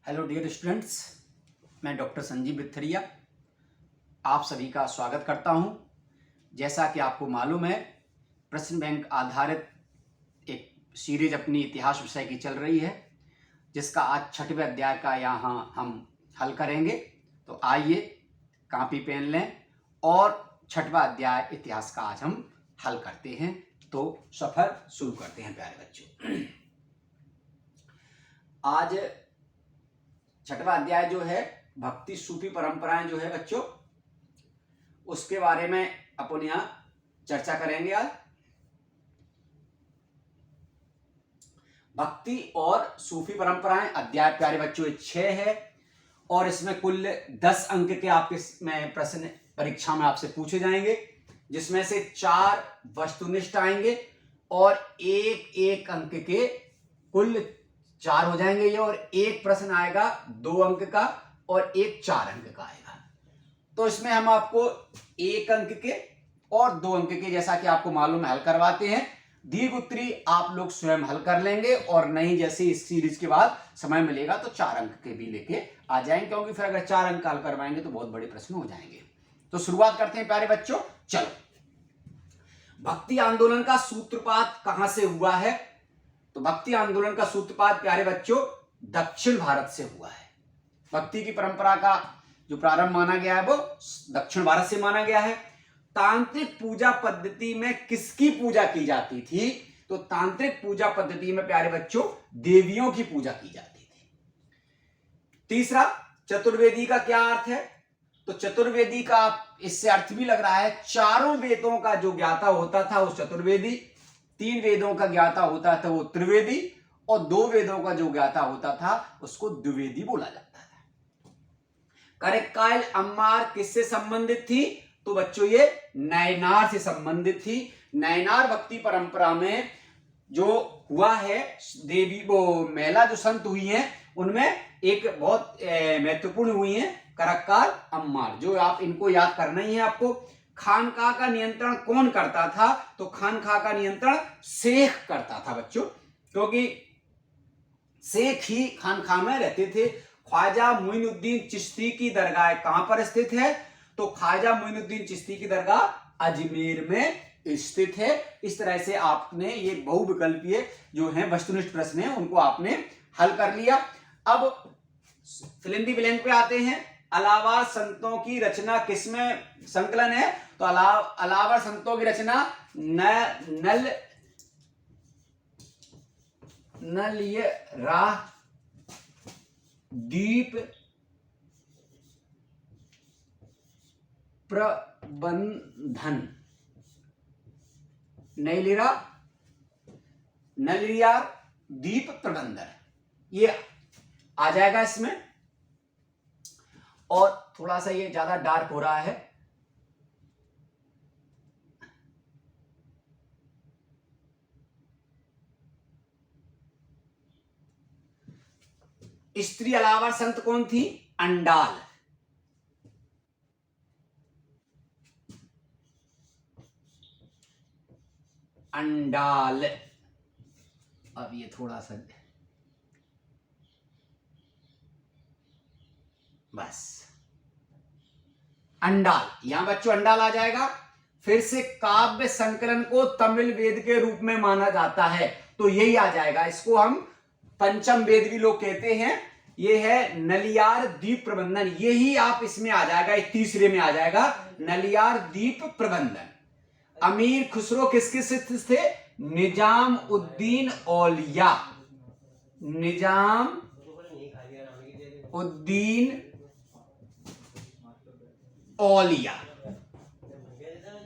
Hello dear students, मैं doctor Sanjeev बिथरिया आप सभी का स्वागत करता हूं। जैसा कि आपको मालूम है, प्रश्न बैंक आधारित एक सीरीज अपनी इतिहास विषय की चल रही है, जिसका आज 6वें अध्याय का यहाँ हम हल करेंगे। तो आइए कॉपी पेन लें और 6वां अध्याय इतिहास का आज हम हल करते हैं। तो सफर शुरू करते हैं प्यारे बच्चों। आज 6वां अध्याय जो है भक्ति सूफी परंपराएं जो है बच्चों, उसके बारे में अपन यहाँ चर्चा करेंगे। आज भक्ति और सूफी परंपराएं अध्याय प्यारे बच्चों 6 है और इसमें कुल 10 अंक के आपके में प्रश्न परीक्षा में आपसे पूछे जाएंगे, जिसमें से 4 वस्तुनिष्ठ आएंगे और एक अंक के कुल 4 हो जाएंगे ये, और एक प्रश्न आएगा 2 अंक का और एक 4 अंक का आएगा। तो इसमें हम आपको 1 अंक के और 2 अंक के, जैसा कि आपको मालूम है, हल करवाते हैं। दीर्घ उत्तरी आप लोग स्वयं हल कर लेंगे, और नहीं जैसे इस सीरीज के बाद समय मिलेगा तो 4 अंक के भी लेके आ जाएंगे, क्योंकि फिर अगर 4 अंक हल करवाएंगे तो बहुत बड़े प्रश्न हो जाएंगे। तो शुरुआत करते हैं प्यारे बच्चों। चलो, भक्ति आंदोलन का सूत्रपात कहां से हुआ है? तो भक्ति आंदोलन का सूत्रपात प्यारे बच्चों दक्षिण भारत से हुआ है। भक्ति की परंपरा का जो प्रारंभ माना गया है वो दक्षिण भारत से माना गया है। तांत्रिक पूजा पद्धति में किसकी पूजा की जाती थी? तो तांत्रिक पूजा पद्धति में प्यारे बच्चों देवियों की पूजा की जाती थी। तीसरा, चतुर्वेदी का क्या अर्थ है? तो चतुर्वेदी का इससे अर्थ भी लग रहा है चारों वेदों का जो ज्ञाता होता था वो चतुर्वेदी, 3 वेदों का ज्ञाता होता था वो त्रिवेदी, और 2 वेदों का जो ज्ञाता होता था उसको द्विवेदी बोला जाता था। करक्काल अम्मार किससे संबंधित थी? तो बच्चों ये नयनार से संबंधित थी। नयनार भक्ति परंपरा में जो हुआ है, देवी वो महिला जो संत हुई हैं उनमें एक बहुत महत्वपूर्ण हुई है करक्काल अम्मार, जो आप इनको याद करना ही है आपको। खानकाह का नियंत्रण कौन करता था? तो खानकाह का नियंत्रण शेख करता था बच्चों, क्योंकि शेख ही खानकाह में रहते थे। ख्वाजा मुइनुद्दीन चिश्ती की दरगाह कहां पर स्थित है? तो ख्वाजा मुइनुद्दीन चिश्ती की दरगाह अजमेर में स्थित है। इस तरह से आपने ये बहुविकल्पीय जो है वस्तुनिष्ठ प्रश्न है उनको आपने हल कर लिया। अब फिल इन द ब्लैंक पे आते हैं। अलावा संतों की रचना किसमें संकलन है? तो अलावा संतों की रचना नल ये राह दीप प्रबंधन, नलिया दीप प्रबंधन, ये आ जाएगा इसमें। और थोड़ा सा ये ज्यादा डार्क हो रहा है, स्त्री अलावा संत कौन थी? अंडाल। अंडाल। अब ये थोड़ा सा बस अंडाल, यहां बच्चों अंडाल आ जाएगा। फिर से काव्य संकलन को तमिल वेद के रूप में माना जाता है, तो यही आ जाएगा। इसको हम पंचम वेद भी लोग कहते हैं। ये है नलियार दीप प्रबंधन, यही आप इसमें आ जाएगा, एक तीसरे में आ जाएगा नलियार दीप प्रबंधन। अमीर खुसरो किसके शिष्य थे? निजाम उद्दीन औलिया। निजाम उद्दीन औलिया,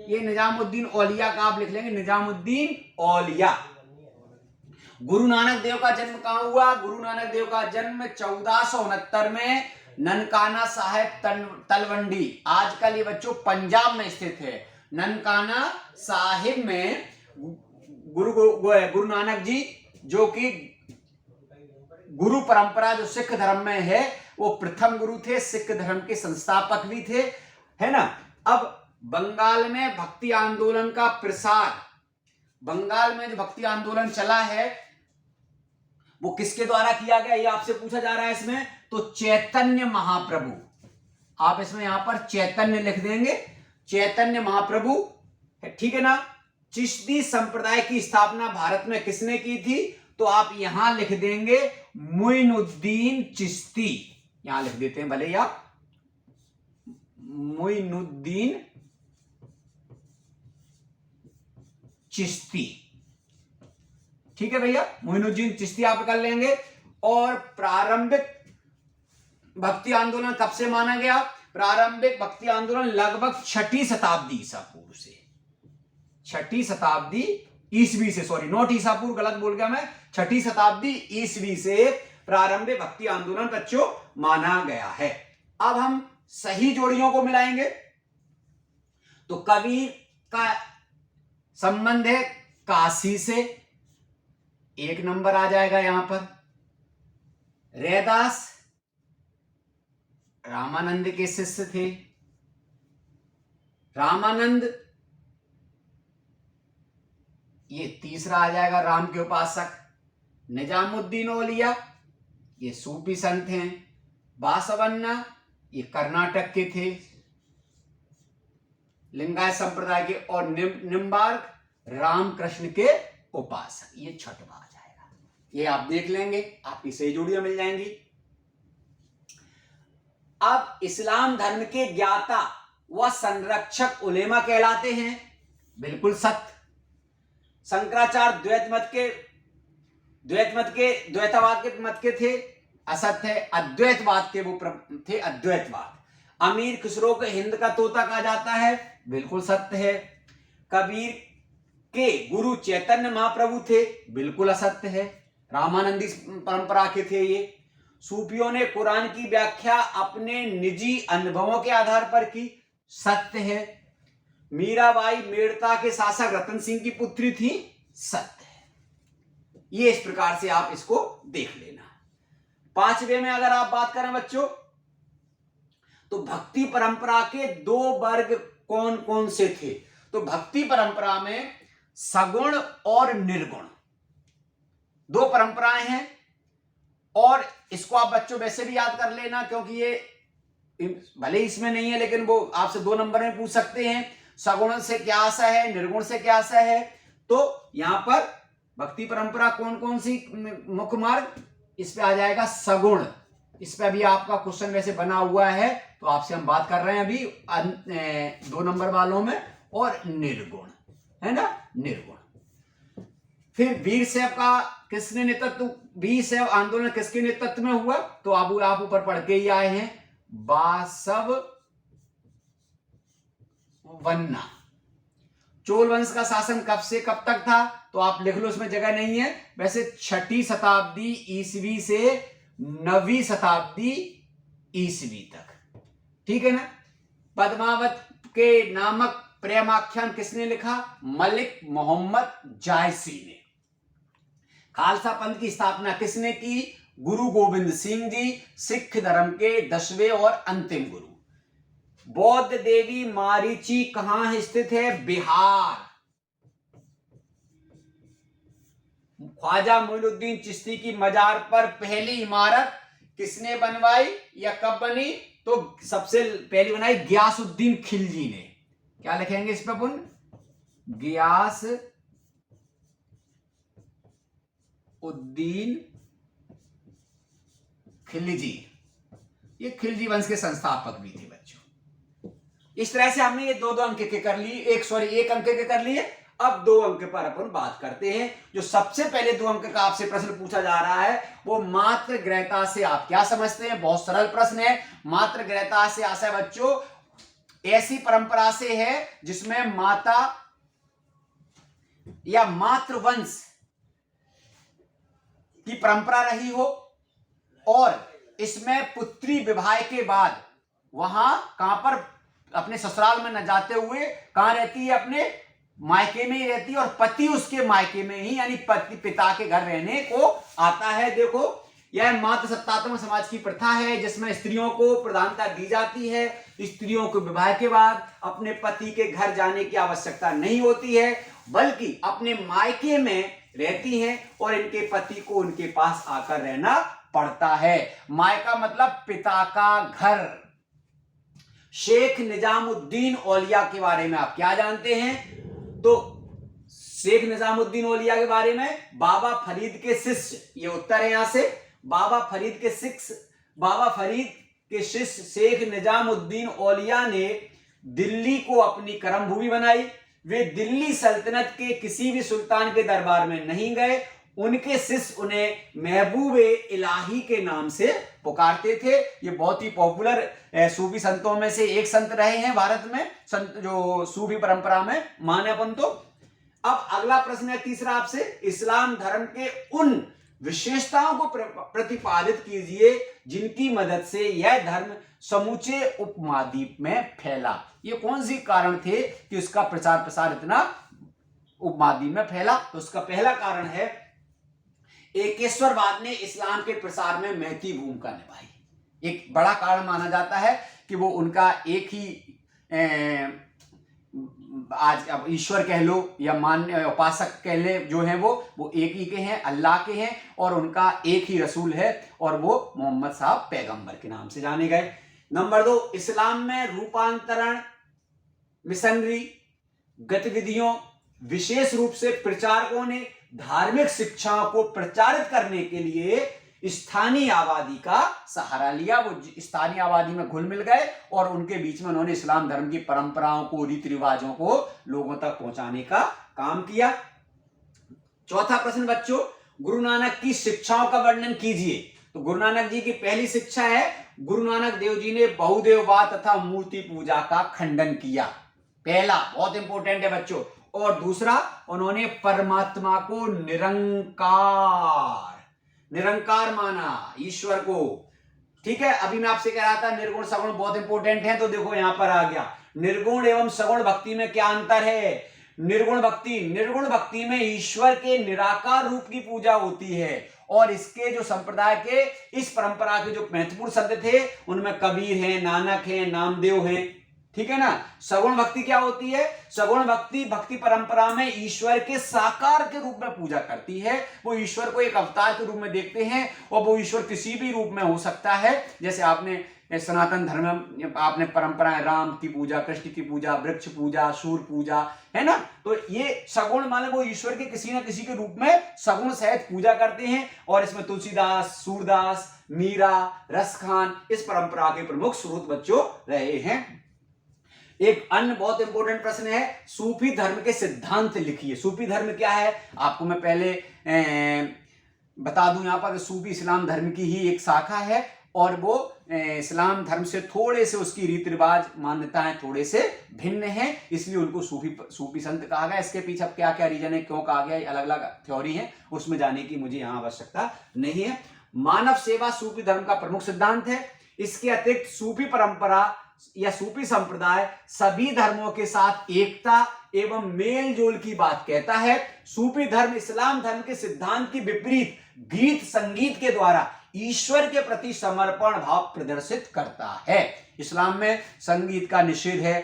ये निजामुद्दीन औलिया का आप लिख लेंगे, निजामुद्दीन औलिया। गुरु नानक देव का जन्म कहां हुआ? गुरु नानक देव का जन्म 1469 में ननकाना साहिब तलवंडी, आजकल ये बच्चों पंजाब में स्थित है। ननकाना साहिब में गुरु नानक जी, जो कि गुरु परंपरा जो सिख धर्म में है, वो प्रथम गुरु थे, सिख धर्म के संस्थापक भी थे, है ना। अब बंगाल में भक्ति आंदोलन का प्रसार, बंगाल में जो भक्ति आंदोलन चला है वो किसके द्वारा किया गया, ये आपसे पूछा जा रहा है इसमें। तो चैतन्य महाप्रभु, आप इसमें यहां पर चैतन्य लिख देंगे, चैतन्य महाप्रभु, ठीक है ना। चिश्ती संप्रदाय की स्थापना भारत में किसने की थी, तो आप यहां लिख देंगे मुइनुद्दीन चिश्ती, यहां लिख देते हैं भले ही आप, मुइनुद्दीन चिश्ती, ठीक है भैया, मुइनुद्दीन चिश्ती आप कर लेंगे। और प्रारंभिक भक्ति आंदोलन कब से माना गया, प्रारंभिक भक्ति आंदोलन लगभग 6ठी शताब्दी ईसा पूर्व से, 6ठी शताब्दी ईसवी से, सॉरी नॉट ईसा पूर्व, गलत बोल गया मैं, 6ठी शताब्दी ईसवी से प्रारंभिक भक्ति आंदोलन बच्चों माना गया है। अब हम सही जोड़ियों को मिलाएंगे। तो कबीर का संबंध है काशी से, 1 नंबर आ जाएगा यहां पर। रैदास रामानंद के शिष्य थे, रामानंद ये तीसरा आ जाएगा, राम के उपासक। निजामुद्दीन औलिया ये सूफी संत हैं। बासवन्ना ये कर्नाटक के थे, लिंगायत संप्रदाय के। और निम्बार्क रामकृष्ण के उपासक, ये छठवां आ जाएगा। ये आप देख लेंगे, आपकी सही जोड़ियां मिल जाएंगी। अब इस्लाम धर्म के ज्ञाता व संरक्षक उलेमा कहलाते हैं, बिल्कुल सत्य। शंकराचार्य द्वैतवाद के मत के थे, असत्य है। अद्वैतवाद के वो थे, अद्वैतवाद। अमीर खुसरो को हिंद का तोता कहा जाता है, बिल्कुल सत्य है। कबीर के गुरु चैतन्य महाप्रभु थे, बिल्कुल असत्य है, रामानंदी परंपरा के थे ये। सूफियों ने कुरान की व्याख्या अपने निजी अनुभवों के आधार पर की, सत्य है। मीराबाई मेड़ता के शासक रतन सिंह की पुत्री थी, सत्य है। ये इस प्रकार से आप इसको देख लेना। 5वें में अगर आप बात करें बच्चों, तो भक्ति परंपरा के 2 वर्ग कौन कौन से थे। तो भक्ति परंपरा में सगुण और निर्गुण 2 परंपराएं हैं। और इसको आप बच्चों वैसे भी याद कर लेना, क्योंकि ये भले इसमें नहीं है लेकिन वो आपसे 2 नंबर में पूछ सकते हैं। सगुण से क्या आशा है, निर्गुण से क्या आशा है। तो यहां पर भक्ति परंपरा कौन कौन सी मुख्य मार्ग, इस पे आ जाएगा सगुण। इस पे अभी आपका क्वेश्चन वैसे बना हुआ है, तो आपसे हम बात कर रहे हैं अभी 2 नंबर वालों में। और निर्गुण है ना, निर्गुण। फिर वीर शैव का किसने नेतृत्व, वीर शैव आंदोलन किसके नेतृत्व में हुआ, तो आप ऊपर पढ़ के ही आए हैं, बासव वन्ना। चोल वंश का शासन कब से कब तक था, तो आप लिख लो, इसमें जगह नहीं है। वैसे 6ठी शताब्दी ईसवी से 9वीं शताब्दी ईसवी तक, ठीक है ना। पद्मावत के नामक प्रेमाख्यान किसने लिखा, मलिक मोहम्मद जायसी ने। खालसा पंथ की स्थापना किसने की, गुरु गोविंद सिंह जी, सिख धर्म के 10वें और अंतिम गुरु। बौद्ध देवी मारीची कहां स्थित है, बिहार। ख्वाजा मोइनुद्दीन चिश्ती की मजार पर पहली इमारत किसने बनवाई या कब बनी, तो सबसे पहली बनाई गियासुद्दीन खिलजी ने। क्या लिखेंगे इस पर अपन, गियास उद्दीन खिलजी। ये खिलजी वंश के संस्थापक भी थे बच्चों। इस तरह से हमने ये 2-2 अंक के कर लिए, 1 अंक के कर लिए। अब 2 अंक पर अपन बात करते हैं। जो सबसे पहले 2 अंक का आपसे प्रश्न पूछा जा रहा है वो मात्र ग्रहता से आप क्या समझते हैं। बहुत सरल प्रश्न है। मात्र ग्रहता से आशा है बच्चों ऐसी परंपरा से है जिसमें माता या मातृवंश की परंपरा रही हो और इसमें पुत्री विवाह के बाद वहां कहां पर अपने ससुराल में न जाते हुए कहां रहती है, अपने मायके में ही रहती है और पति उसके मायके में ही यानी पति पिता के घर रहने को आता है। देखो यह मातृ सत्तात्मक समाज की प्रथा है जिसमें स्त्रियों को प्रधानता दी जाती है। स्त्रियों को विवाह के बाद अपने पति के घर जाने की आवश्यकता नहीं होती है बल्कि अपने मायके में रहती हैं और इनके पति को उनके पास आकर रहना पड़ता है। मायका मतलब पिता का घर। शेख निजामुद्दीन औलिया के बारे में आप क्या जानते हैं? तो शेख निजामुद्दीन औलिया के बारे में, बाबा फरीद के शिष्य, ये उत्तर है यहां से, बाबा फरीद के शिष्य शेख निजामुद्दीन औलिया ने दिल्ली को अपनी कर्मभूमि बनाई। वे दिल्ली सल्तनत के किसी भी सुल्तान के दरबार में नहीं गए। उनके शिष्य उन्हें महबूबे इलाही के नाम से पुकारते थे। ये बहुत ही पॉपुलर सूफी संतों में से एक संत रहे हैं भारत में, संत जो सूफी परंपरा में माने अपन तो। अब अगला प्रश्न है तीसरा आपसे, इस्लाम धर्म के उन विशेषताओं को प्रतिपादित कीजिए जिनकी मदद से यह धर्म समूचे उपमहाद्वीप में फैला। ये कौन सी कारण थे कि उसका प्रचार प्रसार इतना उपमहाद्वीप में फैला? तो उसका पहला कारण है, एकेश्वरवाद ने इस्लाम के प्रसार में महती भूमिका निभाई। एक बड़ा कारण माना जाता है कि वो उनका एक ही आज अब ईश्वर कह लो या मान्य उपासक कह ले, जो है वो एक ही के हैं, अल्लाह के हैं, और उनका एक ही रसूल है और वो मोहम्मद साहब पैगंबर के नाम से जाने गए। नंबर 2, इस्लाम में रूपांतरण मिशनरी गतिविधियों, विशेष रूप से प्रचारकों ने धार्मिक शिक्षाओं को प्रचारित करने के लिए स्थानीय आबादी का सहारा लिया। वो स्थानीय आबादी में घुल मिल गए और उनके बीच में उन्होंने इस्लाम धर्म की परंपराओं को, रीति रिवाजों को लोगों तक पहुंचाने का काम किया। चौथा प्रश्न बच्चों, गुरु नानक की शिक्षाओं का वर्णन कीजिए। तो गुरु नानक जी की पहली शिक्षा है, गुरु नानक देव जी ने बहुदेववाद तथा मूर्ति पूजा का खंडन किया। पहला बहुत इंपॉर्टेंट है बच्चों। और दूसरा, उन्होंने परमात्मा को निरंकार माना, ईश्वर को। ठीक है, अभी मैं आपसे कह रहा था निर्गुण सगुण बहुत इंपॉर्टेंट है, तो देखो यहां पर आ गया। निर्गुण एवं सगुण भक्ति में क्या अंतर है? निर्गुण भक्ति में ईश्वर के निराकार रूप की पूजा होती है, और इसके जो संप्रदाय के, इस परंपरा के जो महत्वपूर्ण संत थे उनमें कबीर हैं, नानक हैं, नामदेव हैं। ठीक है ना। सगुण भक्ति क्या होती है? सगुण भक्ति परंपरा में ईश्वर के साकार के रूप में पूजा करती है। वो ईश्वर को एक अवतार के रूप में देखते हैं, और वो ईश्वर किसी भी रूप में हो सकता है। जैसे आपने सनातन धर्म में आपने परंपराएं, राम की पूजा, कृष्ण की पूजा, वृक्ष पूजा, सूर्य पूजा, है ना। तो ये सगुण माने वो ईश्वर के किसी न किसी के रूप में सगुण सहित पूजा करते हैं। और इसमें तुलसीदास, सूरदास, मीरा, रसखान इस परंपरा के प्रमुख स्रोत बच्चों रहे हैं। एक अन्य बहुत इंपॉर्टेंट प्रश्न है, सूफी धर्म के सिद्धांत लिखिए। सूफी धर्म क्या है? आपको मैं पहले बता दूं यहां पर, सूफी इस्लाम धर्म की ही एक शाखा है, और वो इस्लाम धर्म से थोड़े से उसकी रीति रिवाज मान्यताएं थोड़े से भिन्न हैं, इसलिए उनको सूफी संत कहा गया। इसके पीछे अब क्या क्या रीजन है, क्यों कहा गया, अलग अलग थ्योरी है, उसमें जाने की मुझे यहाँ आवश्यकता नहीं है। मानव सेवा सूफी धर्म का प्रमुख सिद्धांत है। इसके अतिरिक्त सूफी परंपरा या सूफी संप्रदाय सभी धर्मों के साथ एकता एवं मेल जोल की बात कहता है। सूफी धर्म इस्लाम धर्म के सिद्धांत की विपरीत गीत संगीत के द्वारा ईश्वर के प्रति समर्पण भाव प्रदर्शित करता है। इस्लाम में संगीत का निषेध है,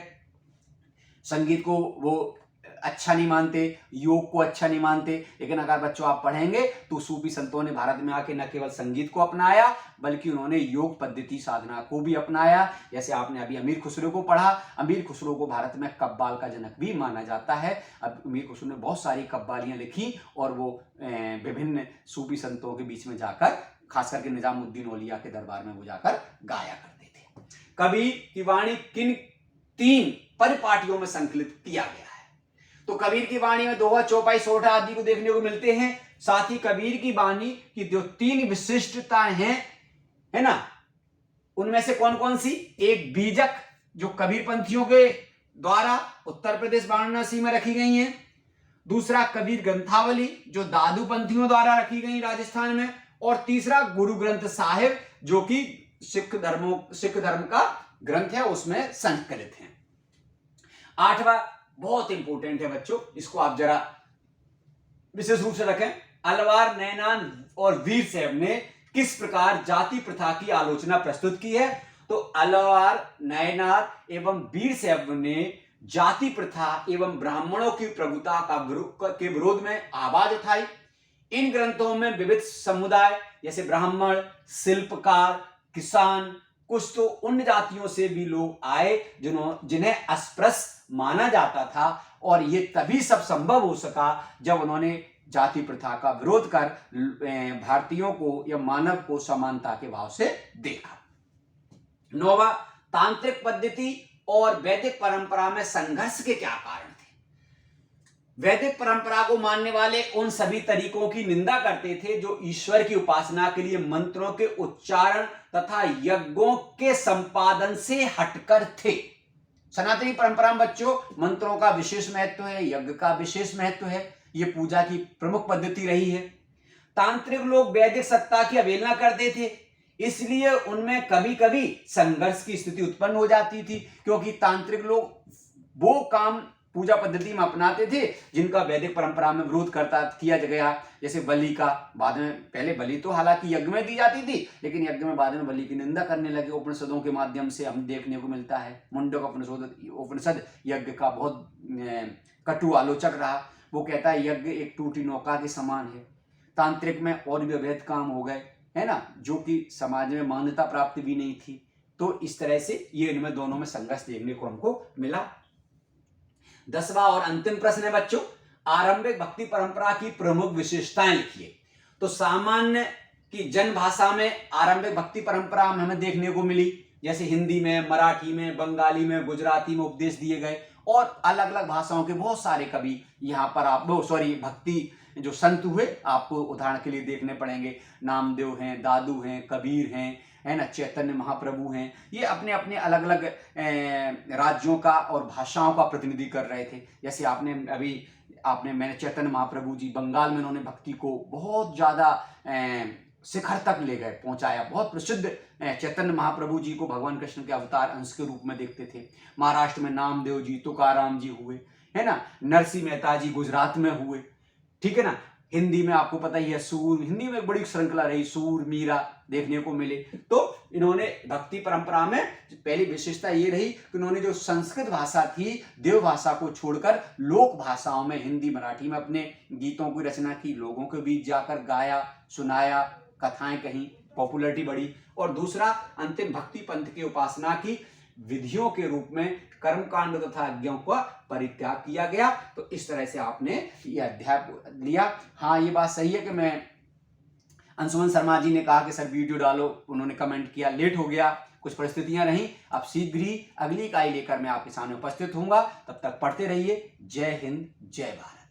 संगीत को वो अच्छा नहीं मानते, योग को अच्छा नहीं मानते। लेकिन अगर बच्चों आप पढ़ेंगे तो सूफी संतों ने भारत में आके न केवल संगीत को अपनाया, बल्कि उन्होंने योग पद्धति साधना को भी अपनाया। जैसे आपने अभी अमीर खुसरो को पढ़ा, अमीर खुसरो को भारत में कव्वाल का जनक भी माना जाता है। अब अमीर खुसरो ने बहुत सारी कव्वालियां लिखी, और वो विभिन्न सूफी संतों के बीच में जाकर, खास करके निजामुद्दीन औलिया के दरबार में वो जाकर गाया करते थे। कबीर की वाणी किन 3 परिपाटियों में संकलित किया गया है? तो कबीर की वाणी में दोहा, चौपाई, सोठा आदि को देखने को मिलते हैं। साथ ही कबीर की वाणी की जो 3 विशिष्टताएं हैं, है ना, उनमें से कौन कौन सी? एक बीजक, जो कबीर पंथियों के द्वारा उत्तर प्रदेश वाराणसी में रखी गई हैं। दूसरा कबीर ग्रंथावली, जो दादू पंथियों द्वारा रखी गई राजस्थान में। और तीसरा गुरु ग्रंथ साहिब, जो कि सिख धर्म का ग्रंथ है, उसमें संकलित है। 8वां बहुत इंपॉर्टेंट है बच्चों, इसको आप जरा विशेष रूप से रखें। अलवार, नैनान और वीर साहब ने किस प्रकार जाति प्रथा की आलोचना प्रस्तुत की है? तो अलवार, नैनार एवं वीर साहब ने जाति प्रथा एवं ब्राह्मणों की प्रभुता के विरोध में आवाज उठाई। इन ग्रंथों में विविध समुदाय जैसे ब्राह्मण, शिल्पकार, किसान, कुछ तो उन जातियों से भी लोग आए जिन्हें अस्पृश्य माना जाता था, और ये तभी सब संभव हो सका जब उन्होंने जाति प्रथा का विरोध कर भारतीयों को या मानव को समानता के भाव से देखा। 9वां, तांत्रिक पद्धति और वैदिक परंपरा में संघर्ष के क्या कारण थे? वैदिक परंपरा को मानने वाले उन सभी तरीकों की निंदा करते थे जो ईश्वर की उपासना के लिए मंत्रों के उच्चारण तथा यज्ञों के संपादन से हटकर थे। सनातनी परंपरा में बच्चों मंत्रों का विशेष महत्व है, यज्ञ का विशेष महत्व है, ये पूजा की प्रमुख पद्धति रही है। तांत्रिक लोग वैदिक सत्ता की अवहेलना करते थे, इसलिए उनमें कभी कभी संघर्ष की स्थिति उत्पन्न हो जाती थी, क्योंकि तांत्रिक लोग वो काम पूजा पद्धति में अपनाते थे जिनका वैदिक परंपरा में विरोध किया गया। जैसे बलि का बाद में, पहले बलि तो हालांकि यज्ञ में दी जाती थी, लेकिन यज्ञ में बाद में बलि की निंदा करने लगे। उपनिषदों के माध्यम से हम देखने को मिलता है। मुंडक उपनिषद यज्ञ का बहुत कटु आलोचक रहा। वो कहता है यज्ञ एक टूटी नौका के समान है। तांत्रिक में और भी अवैध काम हो गए, है ना, जो कि समाज में मान्यता प्राप्त भी नहीं थी। तो इस तरह से ये इनमें दोनों में संघर्ष देखने को हमको मिला। 10वां और अंतिम प्रश्न है बच्चों, आरंभिक भक्ति परंपरा की प्रमुख विशेषताएं लिखिए। तो सामान्य की जन भाषा में आरंभिक भक्ति परंपरा में हमें देखने को मिली, जैसे हिंदी में, मराठी में, बंगाली में, गुजराती में उपदेश दिए गए, और अलग अलग भाषाओं के बहुत सारे कवि यहाँ पर भक्ति जो संत हुए आपको उदाहरण के लिए देखने पड़ेंगे। नामदेव हैं, दादू हैं, कबीर हैं, है ना, चैतन्य महाप्रभु हैं। ये अपने अपने अलग अलग राज्यों का और भाषाओं का प्रतिनिधि कर रहे थे। जैसे मैंने चैतन्य महाप्रभु जी बंगाल में उन्होंने भक्ति को बहुत ज़्यादा शिखर तक ले गए, पहुंचाया। बहुत प्रसिद्ध चैतन्य महाप्रभु जी को भगवान कृष्ण के अवतार अंश के रूप में देखते थे। महाराष्ट्र में नामदेव जी, तुकाराम जी हुए, है ना, नरसिंह मेहता जी गुजरात में हुए, ठीक है ना। हिंदी में आपको पता ही है, सूर, हिंदी में एक बड़ी श्रृंखला रही, सूर, मीरा देखने को मिले। तो इन्होंने भक्ति परंपरा में पहली विशेषता ये रही कि उन्होंने जो संस्कृत भाषा थी, देव भाषा को छोड़कर लोक भाषाओं में, हिंदी, मराठी में अपने गीतों की रचना की, लोगों के बीच जाकर गाया, सुनाया, कथाएं कहीं, पॉपुलरिटी बढ़ी। और दूसरा, अंतिम भक्ति पंथ की उपासना की विधियों के रूप में कर्मकांड तथा आज्ञाओं का परित्याग किया गया। तो इस तरह से आपने ये अध्याय लिया। हाँ, ये बात सही है कि मैं अंशुमन शर्मा जी ने कहा कि सर वीडियो डालो, उन्होंने कमेंट किया, लेट हो गया, कुछ परिस्थितियां रहीं। अब शीघ्र ही अगली इकाई लेकर मैं आपके सामने उपस्थित होऊंगा। तब तक पढ़ते रहिए। जय हिंद, जय भारत।